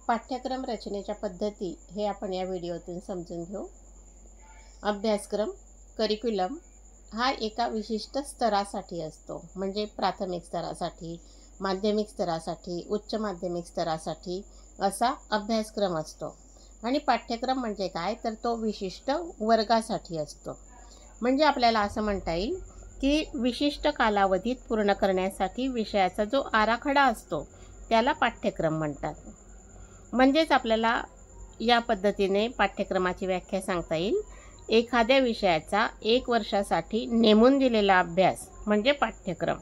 पाठ्यक्रम रचनेच्या पद्धती हे आपण या व्हिडिओतून समजून घेऊ। अभ्यासक्रम करिक्युलम हा एका विशिष्ट स्तरासाठी असतो, म्हणजे प्राथमिक स्तरासाठी, माध्यमिक स्तरासाठी, उच्च माध्यमिक स्तरासाठी असा अभ्यासक्रम असतो। आणि पाठ्यक्रम म्हणजे काय, तर तो विशिष्ट वर्गासाठी असतो। म्हणजे आपल्याला असं म्हणता येईल की विशिष्ट कालावधीत पूर्ण करण्यासाठी विषयाचा जो आराखडा असतो त्याला पाठ्यक्रम म्हणतात। म्हणजेच आपल्याला या पद्धतीने पाठ्यक्रमाची व्याख्या सांगता येईल। एखाद्या विषयाचा 1 वर्षासाठी नेमून दिलेला अभ्यास म्हणजे पाठ्यक्रम।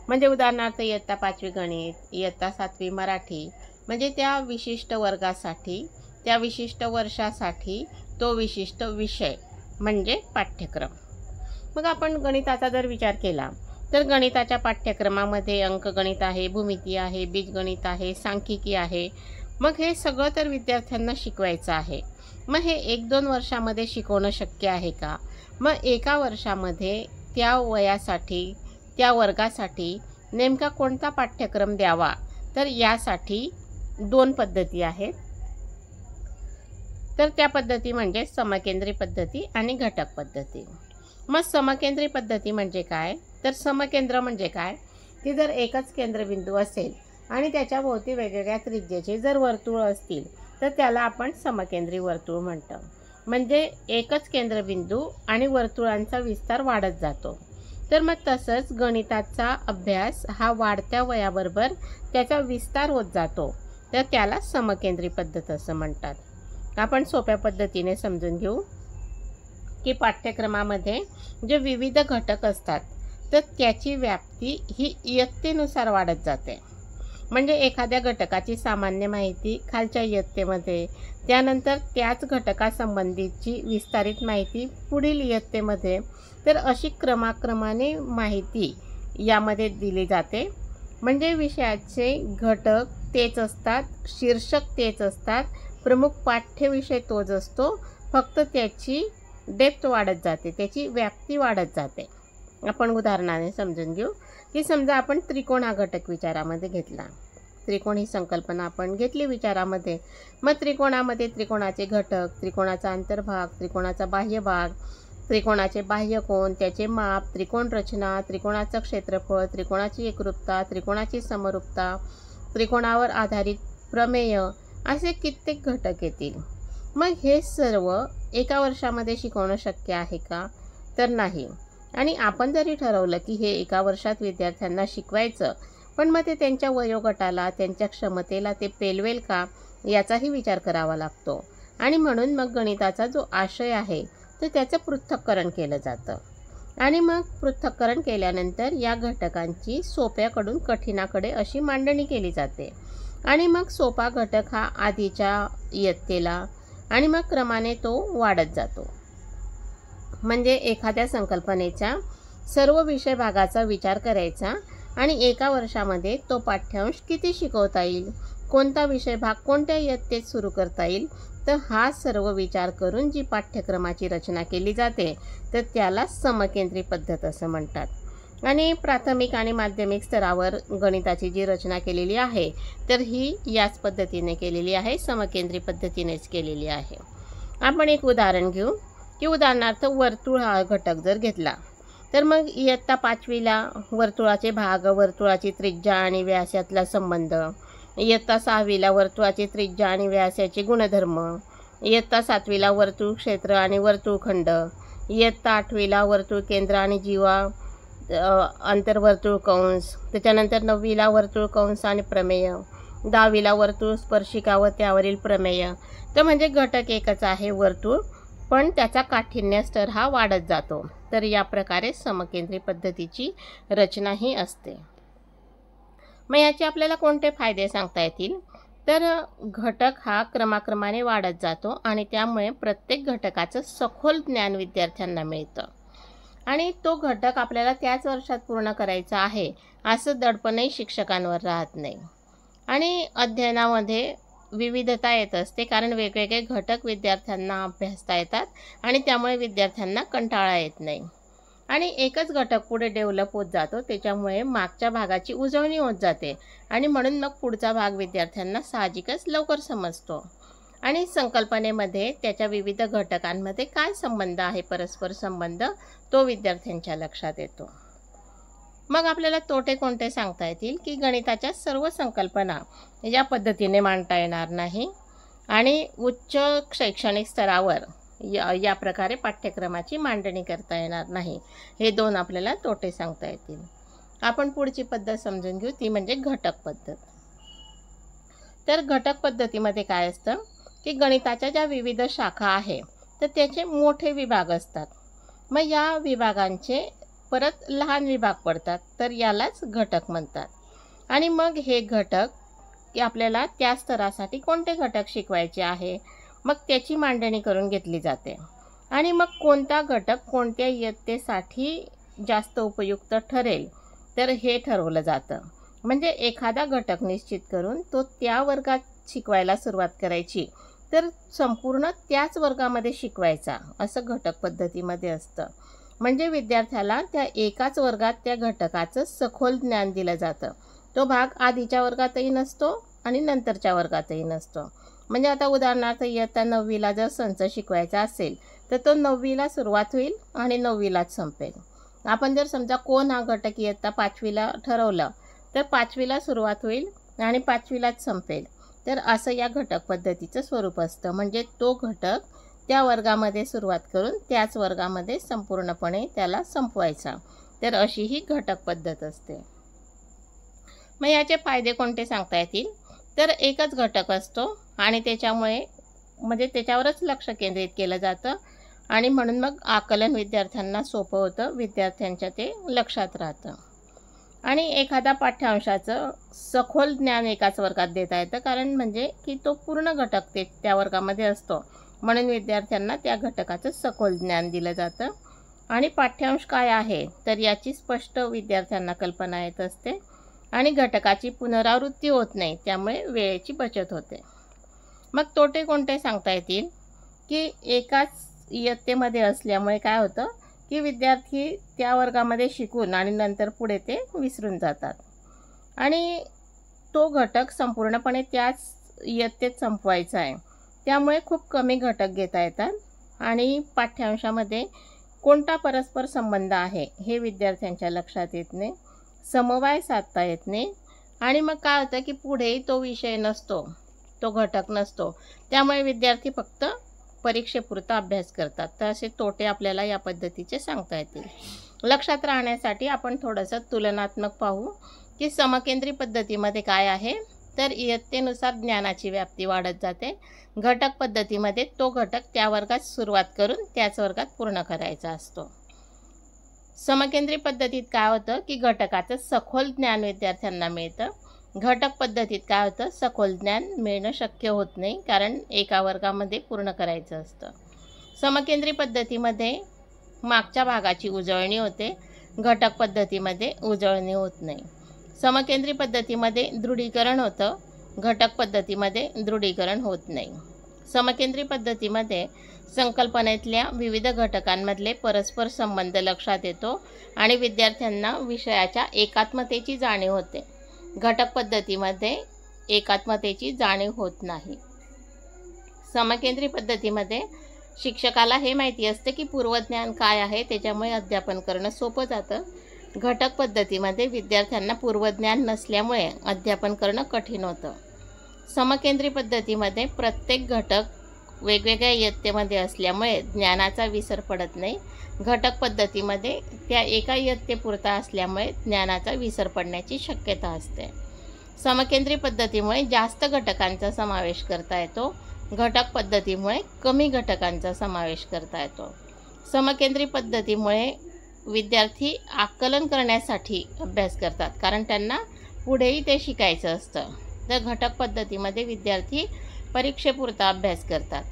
म्हणजे उदाहरणार्थ इयत्ता 5वी गणित, इयत्ता 7वी मराठी, म्हणजे त्या विशिष्ट वर्गासाठी, त्या विशिष्ट वर्षासाठी तो विशिष्ट विषय म्हणजे पाठ्यक्रम। मग आपण गणिताचा जर विचार केला तर गणिताच्या पाठ्यक्रमामध्ये अंकगणित आहे, भूमिती आहे, बीजगणित आहे, सांख्यिकी आहे। मग हे सगळं तर विद्यार्थ्यांना शिकवायचं आहे। मग हे 1-2 वर्षामध्ये शिकवणं शक्य आहे का? मग एका वर्षामध्ये त्या वयासाठी, त्या वर्गासाठी नेमका कोणता पाठ्यक्रम द्यावा, तर यासाठी 2 पद्धती आहेत। तर त्या पद्धती म्हणजे समकेंद्री पद्धती आणि घटक पद्धती। मग समकेंद्री पद्धती म्हणजे काय, तर समकेंद्र म्हणजे काय की जर एकच केंद्रबिंदू असेल आणि त्याच्या भोवती वेगवेगळ्या त्रिज्येचे जर वर्तुळ असतील तर त्याला आपण समकेंद्री वर्तुळ म्हणतो। म्हणजे एकच केंद्रबिंदू आणि वर्तुळांचा विस्तार वाढत जातो। तर मग तसंच गणिताचा अभ्यास हा वाढत्या वयाबरोबर त्याचा विस्तार होत जातो, तर त्याला समकेंद्री पद्धत असं म्हणतात। आपण सोप्या पद्धतीने समजून घेऊ की पाठ्यक्रमामध्ये जे विविध घटक असतात तर त्याची व्याप्ती ही इयत्तेनुसार वाढत जाते। म्हणजे एखाद्या घटकाची सामान्य माहिती खालच्या इयत्तेमध्ये, त्यानंतर त्याच घटकासंबंधीची विस्तारित माहिती पुढील इयत्तेमध्ये, तर अशी क्रमाक्रमाने माहिती यामध्ये दिली जाते। म्हणजे विषयाचे घटक तेच असतात, शीर्षक तेच असतात, प्रमुख पाठ्यविषय तोच असतो, फक्त त्याची डेप्थ वाढत जाते, त्याची व्याप्ती वाढत जाते। आपण उदाहरणाने समजून घेऊ की समजा आपण त्रिकोण हा घटक विचारामध्ये घेतला। त्रिकोण ही संकल्पना आपण घेतली विचारामध्ये। मग त्रिकोणामध्ये त्रिकोणाचे घटक, त्रिकोणाचा अंतर्भाग, त्रिकोणाचा बाह्य भाग, त्रिकोणाचे बाह्यकोन, त्याचे माप, त्रिकोण रचना, त्रिकोणाचं क्षेत्रफळ, त्रिकोणाची एकरूपता, त्रिकोणाची समरूपता, त्रिकोणावर आधारित प्रमेय, असे कित्येक घटक येतील। मग हे सर्व एका वर्षामध्ये शिकवणं शक्य आहे का, तर नाही। आणि आपण जरी ठरवलं की हे एका वर्षात विद्यार्थ्यांना शिकवायचं, पण मग ते त्यांच्या वयोगटाला, त्यांच्या क्षमतेला ते पेलवेल का, याचाही विचार करावा लागतो। आणि म्हणून मग गणिताचा जो आशय आहे तर त्याचं पृथक्करण केलं जातं। आणि मग पृथक्करण केल्यानंतर या घटकांची सोप्याकडून कठीणाकडे अशी मांडणी केली जाते। आणि मग सोपा घटक हा आधीच्या इयत्तेला आणि मग क्रमाने तो वाढत जातो। म्हणजे एखाद्या संकल्पनेच्या सर्व विषय भागाचा विचार करायचा आणि एका वर्षामध्ये तो पाठ्यांश किती शिकवता येईल, कोणता विषय भाग कोणत्या इयत्तेत सुरू करता येईल, तर हा सर्व विचार करून जी पाठ्यक्रमाची रचना केली जाते तर त्याला समकेंद्री पद्धत असं म्हणतात। आणि प्राथमिक आणि माध्यमिक स्तरावर गणिताची जी रचना केलेली आहे तर ही याच पद्धतीने केलेली आहे, समकेंद्री पद्धतीनेच केलेली आहे। आपण एक उदाहरण घेऊ की उदाहरणार्थ वर्तुळ हा घटक जर घेतला तर मग इयत्ता 5वीला वर्तुळाचे भाग, वर्तुळाची त्रिज्या आणि व्यास यातला संबंध, इयत्ता 6वीला वर्तुळाची त्रिज्या आणि व्यास याचे गुणधर्म, इयत्ता 7वीला वर्तुळ क्षेत्र आणि वर्तुळखंड, इयत्ता 8वीला वर्तुळ केंद्र आणि जीवा अंतर्वर्तुळ कंस, त्याच्यानंतर 9वीला वर्तुळ कंस आणि प्रमेय, 10वीला वर्तुळ स्पर्शिका व त्यावरील प्रमेय। तर म्हणजे घटक एकच आहे वर्तुळ, पण त्याचा काठिण्य स्तर हा वाढत जातो। तर या प्रकारे समकेंद्री पद्धतीची रचना ही असते। मग याचे आपल्याला कोणते फायदे सांगता येतील, तर घटक हा क्रमाक्रमाने वाढत जातो आणि त्यामुळे प्रत्येक घटकाचं सखोल ज्ञान विद्यार्थ्यांना मिळतं। आणि तो घटक आपल्याला त्याच वर्षात पूर्ण करायचा आहे असं दडपणही शिक्षकांवर राहत नाही। आणि अध्ययनामध्ये विविधता येत असते, कारण वेगवेगळे घटक विद्यार्थ्यांना अभ्यासता येतात आणि त्यामुळे विद्यार्थ्यांना कंटाळा येत नाही। आणि एकच घटक पुढे डेव्हलप होत जातो, त्याच्यामुळे मागच्या भागाची उजळणी होत जाते आणि म्हणून मग पुढचा भाग विद्यार्थ्यांना साहजिकच लवकर समजतो. आणि संकल्पनेमध्ये त्याच्या विविध घटकांमध्ये काय संबंध आहे, परस्पर संबंध, तो विद्यार्थ्यांच्या लक्षात येतो. मग आपल्याला तोटे कोणते सांगता येतील, की गणिताच्या सर्व संकल्पना या पद्धतीने मांडता येणार नाही आणि उच्च शैक्षणिक स्तरावर या प्रकारे पाठ्यक्रमाची मांडणी करता येणार नाही. हे 2 आपल्याला तोटे सांगता येतील. आपण पुढची पद्धत समजून घेऊ, ती म्हणजे घटक पद्धत. तर घटक पद्धतीमध्ये काय असतं, की गणिताच्या ज्या विविध शाखा आहे तर त्याचे मोठे विभाग असतात. मग या विभागांचे परत लहान विभाग पडतात, तर यालाच घटक म्हणतात. आणि मग हे घटक की आपल्याला त्या स्तरासाठी कोणते घटक शिकवायचे आहे, मग त्याची मांडणी करून घेतली जाते. आणि मग कोणता घटक कोणत्या इयत्तेसाठी जास्त उपयुक्त ठरेल, तर हे ठरवलं जातं. म्हणजे एखादा घटक निश्चित करून तो त्या वर्गात शिकवायला सुरुवात करायची, तर संपूर्ण त्याच वर्गामध्ये शिकवायचा, असं घटक पद्धतीमध्ये असतं. म्हणजे विद्यार्थ्याला त्या एकाच वर्गात त्या घटकाचं सखोल ज्ञान दिलं जातं. तो भाग आधीच्या वर्गातही नसतो आणि नंतरच्या वर्गातही नसतो. म्हणजे आता उदाहरणार्थ इयत्ता 9वीला जर संच शिकवायचा असेल तर तो 9वीला सुरुवात होईल आणि 9वीलाच संपेल. आपण जर समजा कोण हा घटक इयत्ता 5वीला ठरवलं तर 5वीला सुरुवात होईल आणि 5वीलाच संपेल. तर असं या घटक पद्धतीचं स्वरूप असतं. म्हणजे तो घटक त्या वर्गामध्ये सुरुवात करून त्याच वर्गामध्ये संपूर्णपणे त्याला संपवायचा. तर अशी ही घटक पद्धत असते. मग याचे फायदे कोणते सांगता येतील, तर एकच घटक असतो आणि त्याच्यामुळे म्हणजे त्याच्यावरच लक्ष केंद्रित केलं जातं आणि म्हणून मग आकलन विद्यार्थ्यांना सोपं होतं, विद्यार्थ्यांच्या ते लक्षात राहतं. आणि एखादा पाठ्यांशाचं सखोल ज्ञान एकाच वर्गात देता येतं, कारण म्हणजे की तो पूर्ण घटक ते त्या वर्गामध्ये असतो, म्हणून विद्यार्थ्यांना त्या घटकाचं सखोल ज्ञान दिलं जातं. आणि पाठ्यांश काय आहे तर याची स्पष्ट विद्यार्थ्यांना कल्पना येत असते आणि घटकाची पुनरावृत्ती होत नाही, त्यामुळे वेळेची बचत होते. मग तोटे कोणते सांगता येतील, की एकाच इयत्तेमध्ये असल्यामुळे काय होतं, की विद्यार्थी त्या वर्गामध्ये शिकून आणि नंतर पुढे ते विसरून जातात आणि तो घटक संपूर्णपणे त्याच इयत्तेत संपवायचा आहे, त्यामुळे खूप कमी घटक घेता येतात आणि पाठ्यांशामध्ये कोणता परस्पर संबंध आहे हे विद्यार्थ्यांच्या लक्षात येत नाही, समवाय साधता येत नाही आणि मग काय होतं, की पुढेही तो विषय नसतो, तो घटक नसतो, त्यामुळे विद्यार्थी फक्त परीक्षेपुरता अभ्यास करतात. तर असे तोटे आपल्याला या पद्धतीचे सांगता येतील. लक्षात राहण्यासाठी आपण थोडंसं तुलनात्मक पाहू, की समकेंद्री पद्धतीमध्ये काय आहे, तर इयत्तेनुसार ज्ञानाची व्याप्ती वाढत जाते. घटक पद्धतीमध्ये तो घटक त्या वर्गात सुरुवात करून त्याच वर्गात पूर्ण करायचा असतो. समकेंद्री पद्धतीत काय होतं, की घटकाचं सखोल ज्ञान विद्यार्थ्यांना मिळतं. घटक पद्धतीत काय होतं, सखोल ज्ञान मिळणं शक्य होत नाही, कारण एका वर्गामध्ये पूर्ण करायचं असतं. समकेंद्री पद्धतीमध्ये मागच्या भागाची उजळणी होते, घटक पद्धतीमध्ये उजळणी होत नाही. समकेंद्री पद्धतीमध्ये दृढीकरण होतं, घटक पद्धतीमध्ये दृढीकरण होत नाही. समकेंद्री पद्धतीमध्ये संकल्पनेतल्या विविध घटकांमधले परस्पर संबंध लक्षात येतो आणि विद्यार्थ्यांना विषयाच्या एकात्मतेची जाणीव होते. घटक पद्धतीमध्ये एकात्मतेची जाणीव होत नाही. समकेंद्री पद्धतीमध्ये शिक्षकाला हे माहिती असते की पूर्वज्ञान काय आहे, त्याच्यामुळे अध्यापन करणं सोपं जातं. घटक पद्धतीमध्ये विद्यार्थ्यांना पूर्वज्ञान नसल्यामुळे अध्यापन करणं कठीण होतं. समकेंद्री पद्धतीमध्ये प्रत्येक घटक वेगवेगळ्या इयत्तेमध्ये असल्यामुळे ज्ञानाचा विसर पडत नाही. घटक पद्धतीमध्ये त्या एका इयत्तेपुरता असल्यामुळे ज्ञानाचा विसर पडण्याची शक्यता असते. समकेंद्री पद्धतीमुळे जास्त घटकांचा समावेश करता येतो, घटक पद्धतीमुळे कमी घटकांचा समावेश करता येतो. समकेंद्री पद्धतीमुळे विद्यार्थी आकलन करण्यासाठी अभ्यास करतात, कारण त्यांना पुढेही ते शिकायचं असतं. तर घटक पद्धतीमध्ये विद्यार्थी परीक्षेपुरता अभ्यास करतात.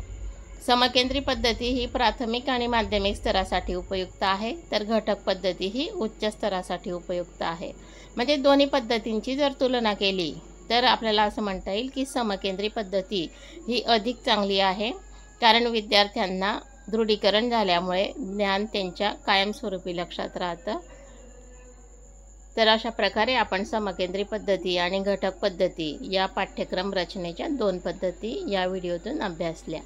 समकेंद्री पद्धती ही प्राथमिक आणि माध्यमिक स्तरासाठी उपयुक्त आहे, तर घटक पद्धती ही उच्च स्तरासाठी उपयुक्त आहे. म्हणजे दोन्ही पद्धतींची जर तुलना केली तर आपल्याला असं म्हणता येईल की समकेंद्री पद्धती ही अधिक चांगली आहे, कारण विद्यार्थ्यांना दृढीकरण झाल्यामुळे ज्ञान त्यांच्या कायमस्वरूपी लक्षात राहतं। तर अशा प्रकारे आपण समकेंद्री पद्धती आणि घटक पद्धती या पाठ्यक्रम रचनेच्या 2 पद्धती या व्हिडिओतून अभ्यासल्या।